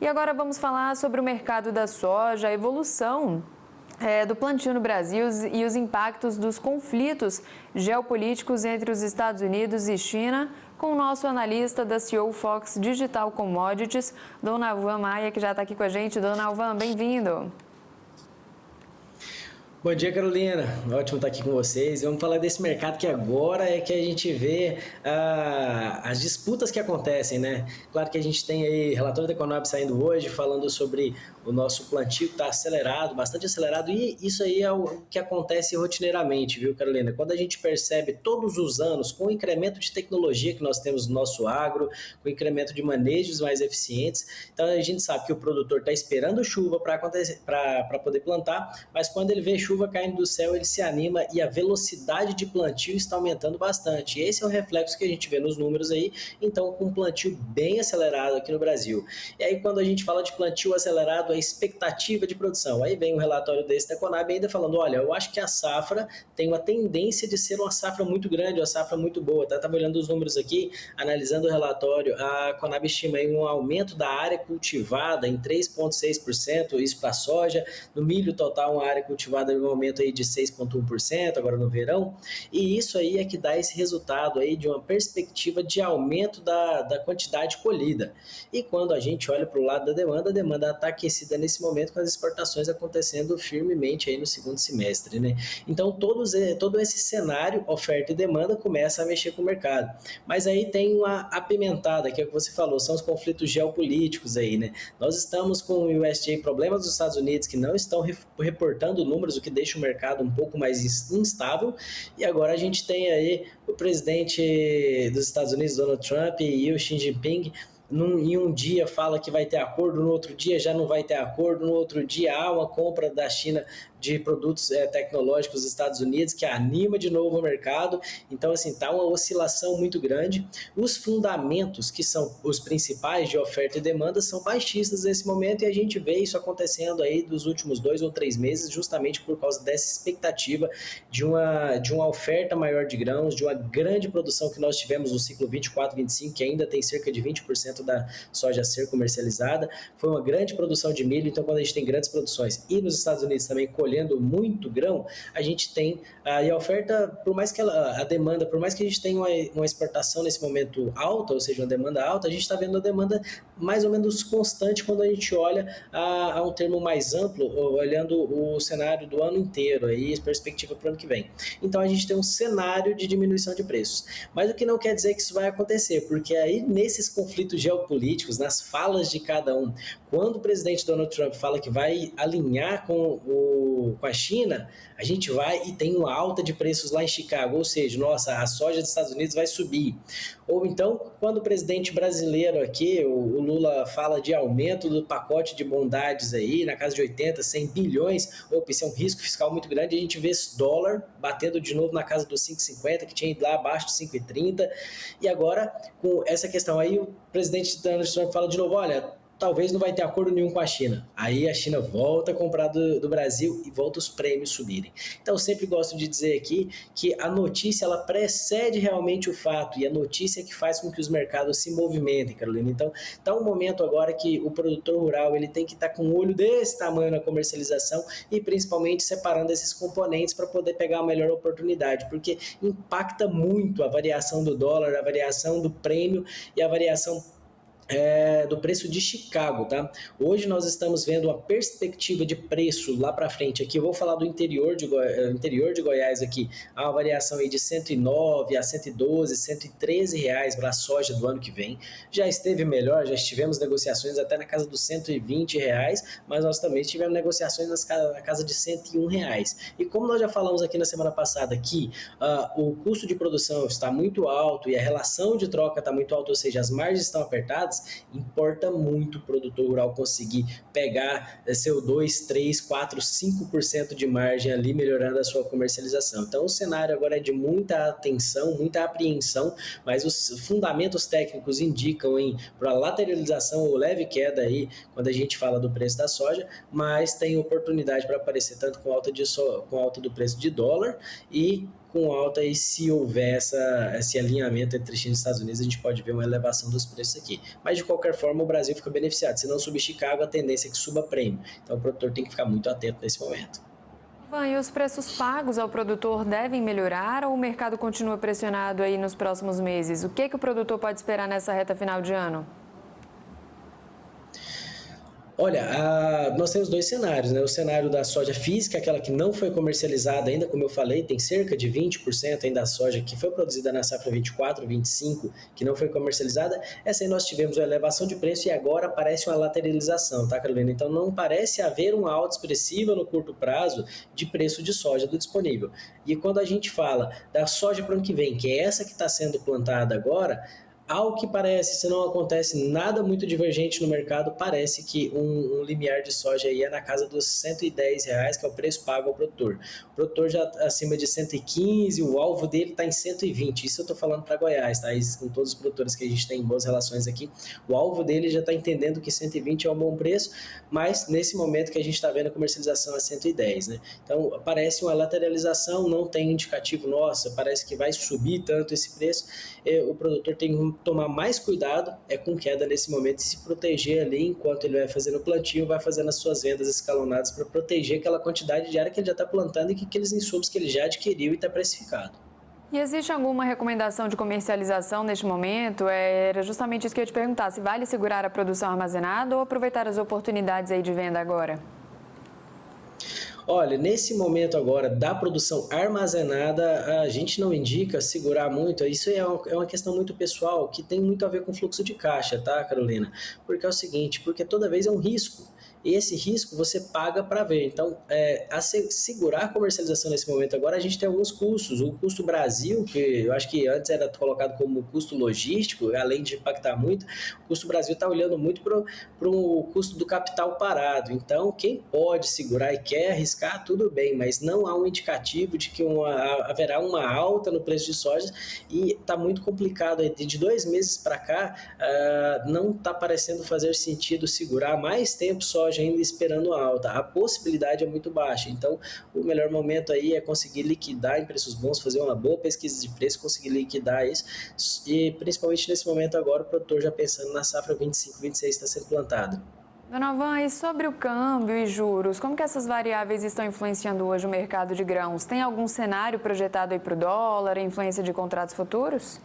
E agora vamos falar sobre o mercado da soja, a evolução do plantio no Brasil e os impactos dos conflitos geopolíticos entre os Estados Unidos e China, com o nosso analista da CEO Fox Digital Commodities, Dona Alvan Maia, que já está aqui com a gente. Dona Alvan, bem-vindo. Bom dia, Carolina. Ótimo estar aqui com vocês. Vamos falar desse mercado que agora é que a gente vê as disputas que acontecem, né? Claro que a gente tem aí relatório da Conab saindo hoje falando sobre o nosso plantio que está acelerado, bastante acelerado, e isso aí é o que acontece rotineiramente, viu, Carolina? Quando a gente percebe todos os anos, com o incremento de tecnologia que nós temos no nosso agro, com o incremento de manejos mais eficientes, então a gente sabe que o produtor está esperando chuva para poder plantar, mas quando ele vê chuva caindo do céu, ele se anima e a velocidade de plantio está aumentando bastante. E esse é o reflexo que a gente vê nos números aí, então com um plantio bem acelerado aqui no Brasil. E aí quando a gente fala de plantio acelerado, a expectativa de produção. Aí vem um relatório desse da Conab ainda falando, olha, eu acho que a safra tem uma tendência de ser uma safra muito grande, uma safra muito boa. Estava olhando os números aqui, analisando o relatório, a Conab estima aí um aumento da área cultivada em 3,6%, isso para a soja, no milho total uma área cultivada um aumento aí de 6,1% agora no verão, e isso aí é que dá esse resultado aí de uma perspectiva de aumento da quantidade colhida. E quando a gente olha para o lado da demanda, a demanda está aquecida nesse momento com as exportações acontecendo firmemente aí no segundo semestre, né? Então todo esse cenário, oferta e demanda, começa a mexer com o mercado. Mas aí tem uma apimentada, que é o que você falou, são os conflitos geopolíticos aí, né? Nós estamos com o USDA, problemas dos Estados Unidos que não estão reportando números, o que deixa o mercado um pouco mais instável, e agora a gente tem aí o presidente dos Estados Unidos, Donald Trump, e o Xi Jinping, em um dia fala que vai ter acordo, no outro dia já não vai ter acordo, no outro dia há uma compra da China de produtos tecnológicos dos Estados Unidos que anima de novo o mercado. Então, assim, está uma oscilação muito grande. Os fundamentos, que são os principais de oferta e demanda, são baixistas nesse momento, e a gente vê isso acontecendo aí dos últimos 2 ou 3 meses, justamente por causa dessa expectativa de uma oferta maior de grãos, de uma grande produção que nós tivemos no ciclo 24-25, que ainda tem cerca de 20% da soja a ser comercializada. Foi uma grande produção de milho, então quando a gente tem grandes produções, e nos Estados Unidos também colhendo muito grão, a gente tem e a oferta, por mais que a demanda, por mais que a gente tenha uma exportação nesse momento alta, ou seja, uma demanda alta, a gente está vendo a demanda mais ou menos constante quando a gente olha a um termo mais amplo, olhando o cenário do ano inteiro, aí, perspectiva para o ano que vem. Então a gente tem um cenário de diminuição de preços. Mas o que não quer dizer que isso vai acontecer, porque aí nesses conflitos geopolíticos, nas falas de cada um, quando o presidente Donald Trump fala que vai alinhar com a China, a gente vai e tem uma alta de preços lá em Chicago, ou seja, nossa, a soja dos Estados Unidos vai subir. Ou então, quando o presidente brasileiro aqui, o Lula, fala de aumento do pacote de bondades aí, na casa de 80, 100 bilhões, opa, isso é um risco fiscal muito grande, a gente vê esse dólar batendo de novo na casa dos 5,50, que tinha ido lá abaixo de 5,30, e agora, com essa questão aí, o presidente Donald Trump fala de novo, olha, talvez não vai ter acordo nenhum com a China. Aí a China volta a comprar do Brasil e volta os prêmios subirem. Então eu sempre gosto de dizer aqui que a notícia ela precede realmente o fato, e a notícia é que faz com que os mercados se movimentem, Carolina. Então está um momento agora que o produtor rural ele tem que estar com um olho desse tamanho na comercialização e principalmente separando esses componentes para poder pegar a melhor oportunidade, porque impacta muito a variação do dólar, a variação do prêmio e a variação do preço de Chicago, tá? Hoje nós estamos vendo uma perspectiva de preço lá para frente aqui. Eu vou falar do interior de Goiás aqui. Há uma variação aí de 109 a 112, 113 reais para a soja do ano que vem. Já esteve melhor, já tivemos negociações até na casa dos 120 reais, mas nós também tivemos negociações na casa de 101 reais. E como nós já falamos aqui na semana passada que o custo de produção está muito alto e a relação de troca está muito alta, ou seja, as margens estão apertadas, importa muito o produtor rural conseguir pegar seu 2, 3, 4, 5% de margem ali, melhorando a sua comercialização. Então o cenário agora é de muita atenção, muita apreensão, mas os fundamentos técnicos indicam para lateralização ou leve queda aí, quando a gente fala do preço da soja, mas tem oportunidade para aparecer tanto com alta do preço de dólar e com alta, e se houver esse alinhamento entre China e Estados Unidos, a gente pode ver uma elevação dos preços aqui. Mas, de qualquer forma, o Brasil fica beneficiado. Se não subir Chicago, a tendência é que suba prêmio. Então, o produtor tem que ficar muito atento nesse momento. E os preços pagos ao produtor devem melhorar ou o mercado continua pressionado aí nos próximos meses? O que o produtor pode esperar nessa reta final de ano? Olha, nós temos dois cenários, né? O cenário da soja física, aquela que não foi comercializada ainda, como eu falei, tem cerca de 20% ainda da soja que foi produzida na safra 24, 25, que não foi comercializada. Essa aí nós tivemos uma elevação de preço e agora parece uma lateralização, tá, Carolina? Então não parece haver uma alta expressiva no curto prazo de preço de soja do disponível. E quando a gente fala da soja para o ano que vem, que é essa que está sendo plantada agora, ao que parece, se não acontece nada muito divergente no mercado, parece que um limiar de soja aí é na casa dos R$110, que é o preço pago ao produtor. O produtor já acima de 115, o alvo dele está em 120. Isso eu estou falando para Goiás, tá? Isso com todos os produtores que a gente tem boas relações aqui. O alvo dele já está entendendo que 120 é um bom preço, mas nesse momento que a gente está vendo a comercialização a 110, né? Então, parece uma lateralização, não tem indicativo, nossa, parece que vai subir tanto esse preço. O produtor tem que tomar mais cuidado com queda nesse momento e se proteger ali enquanto ele vai fazendo o plantio, vai fazendo as suas vendas escalonadas para proteger aquela quantidade de área que ele já está plantando e que aqueles insumos que ele já adquiriu e está precificado. E existe alguma recomendação de comercialização neste momento? Era justamente isso que eu ia te perguntar, se vale segurar a produção armazenada ou aproveitar as oportunidades aí de venda agora? Olha, nesse momento agora da produção armazenada, a gente não indica segurar muito, isso é uma questão muito pessoal, que tem muito a ver com fluxo de caixa, tá, Carolina? Porque é o seguinte, porque toda vez é um risco. E esse risco você paga para ver. Então, segurar a comercialização nesse momento agora, a gente tem alguns custos. O custo Brasil, que eu acho que antes era colocado como custo logístico, além de impactar muito, o custo Brasil está olhando muito para o custo do capital parado. Então, quem pode segurar e quer arriscar, tudo bem, mas não há um indicativo de que haverá uma alta no preço de soja e está muito complicado. De 2 meses para cá, não está parecendo fazer sentido segurar mais tempo soja ainda esperando a alta. A possibilidade é muito baixa. Então, o melhor momento aí é conseguir liquidar em preços bons, fazer uma boa pesquisa de preço, conseguir liquidar isso. E principalmente nesse momento agora, o produtor já pensando na safra 25, 26 está sendo plantado. Dona Van, e sobre o câmbio e juros, como que essas variáveis estão influenciando hoje o mercado de grãos? Tem algum cenário projetado aí para o dólar, influência de contratos futuros?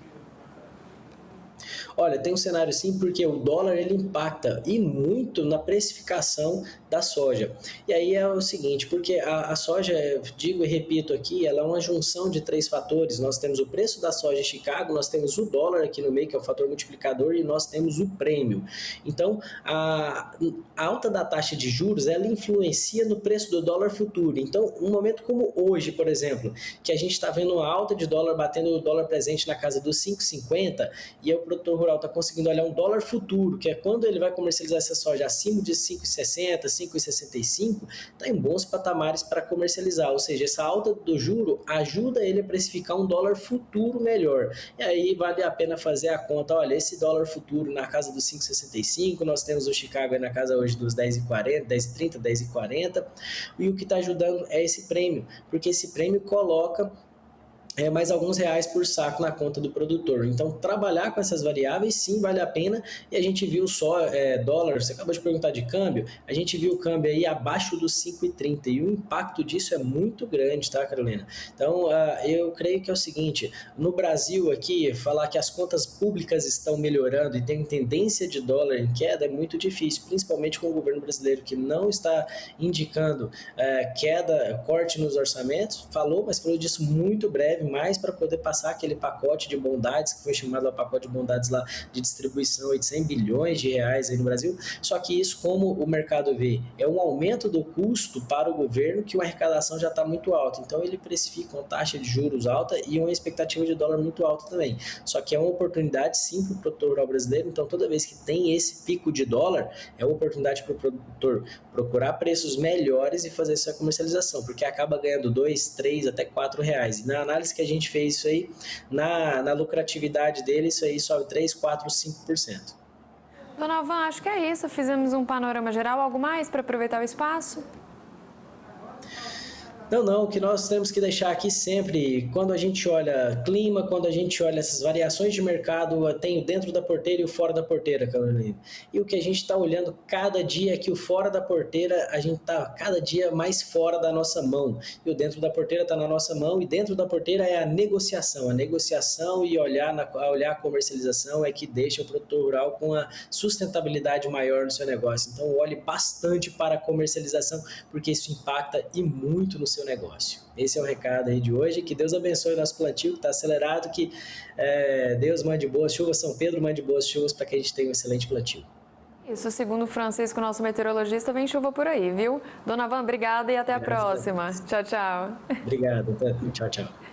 Olha, tem um cenário sim, porque o dólar ele impacta e muito na precificação da soja. E aí é o seguinte, porque a soja, digo e repito aqui, ela é uma junção de 3 fatores. Nós temos o preço da soja em Chicago, nós temos o dólar aqui no meio, que é o fator multiplicador, e nós temos o prêmio. Então, a alta da taxa de juros, ela influencia no preço do dólar futuro. Então, um momento como hoje, por exemplo, que a gente está vendo uma alta de dólar, batendo o dólar presente na casa dos 5,50, e o produtor rural está conseguindo olhar um dólar futuro, que é quando ele vai comercializar essa soja acima de 5,60, 5,65, está em bons patamares para comercializar, ou seja, essa alta do juro ajuda ele a precificar um dólar futuro melhor, e aí vale a pena fazer a conta, olha, esse dólar futuro na casa dos 5,65, nós temos o Chicago na casa hoje dos 10,40, 10,30, 10,40, e o que está ajudando é esse prêmio, porque esse prêmio coloca mais alguns reais por saco na conta do produtor. Então, trabalhar com essas variáveis, sim, vale a pena. E a gente viu só dólar, você acabou de perguntar de câmbio, a gente viu o câmbio aí abaixo dos 5,30 e o impacto disso é muito grande, tá, Carolina? Então, eu creio que é o seguinte, no Brasil aqui, falar que as contas públicas estão melhorando e tem tendência de dólar em queda é muito difícil, principalmente com o governo brasileiro que não está indicando corte nos orçamentos, mas falou disso muito breve, mais para poder passar aquele pacote de bondades, que foi chamado o pacote de bondades lá de distribuição de 100 bilhões de reais aí no Brasil, só que isso, como o mercado vê, é um aumento do custo para o governo, que uma arrecadação já está muito alta, então ele precifica uma taxa de juros alta e uma expectativa de dólar muito alta também, só que é uma oportunidade sim para o produtor rural brasileiro, então toda vez que tem esse pico de dólar, é uma oportunidade para o produtor procurar preços melhores e fazer sua comercialização, porque acaba ganhando 2, 3, até 4 reais, e na análise que a gente fez isso aí, na lucratividade dele, isso aí sobe 3, 4, 5%. Dona Van, acho que é isso. Fizemos um panorama geral. Algo mais para aproveitar o espaço? Não, o que nós temos que deixar aqui sempre, quando a gente olha clima, quando a gente olha essas variações de mercado, tem o dentro da porteira e o fora da porteira, Carolina. E o que a gente está olhando cada dia é que o fora da porteira, a gente está cada dia mais fora da nossa mão. E o dentro da porteira está na nossa mão, e dentro da porteira é a negociação. A negociação e olhar a comercialização é que deixa o produtor rural com a sustentabilidade maior no seu negócio. Então, olhe bastante para a comercialização, porque isso impacta e muito no seu negócio. Esse é o recado aí de hoje. Que Deus abençoe o nosso plantio, que está acelerado, que Deus mande boas chuvas, São Pedro mande boas chuvas para que a gente tenha um excelente plantio. Isso, segundo o Francisco, nosso meteorologista, vem chuva por aí, viu? Dona Van, obrigada e até a próxima. Tchau, tchau. Obrigado. Tchau, tchau.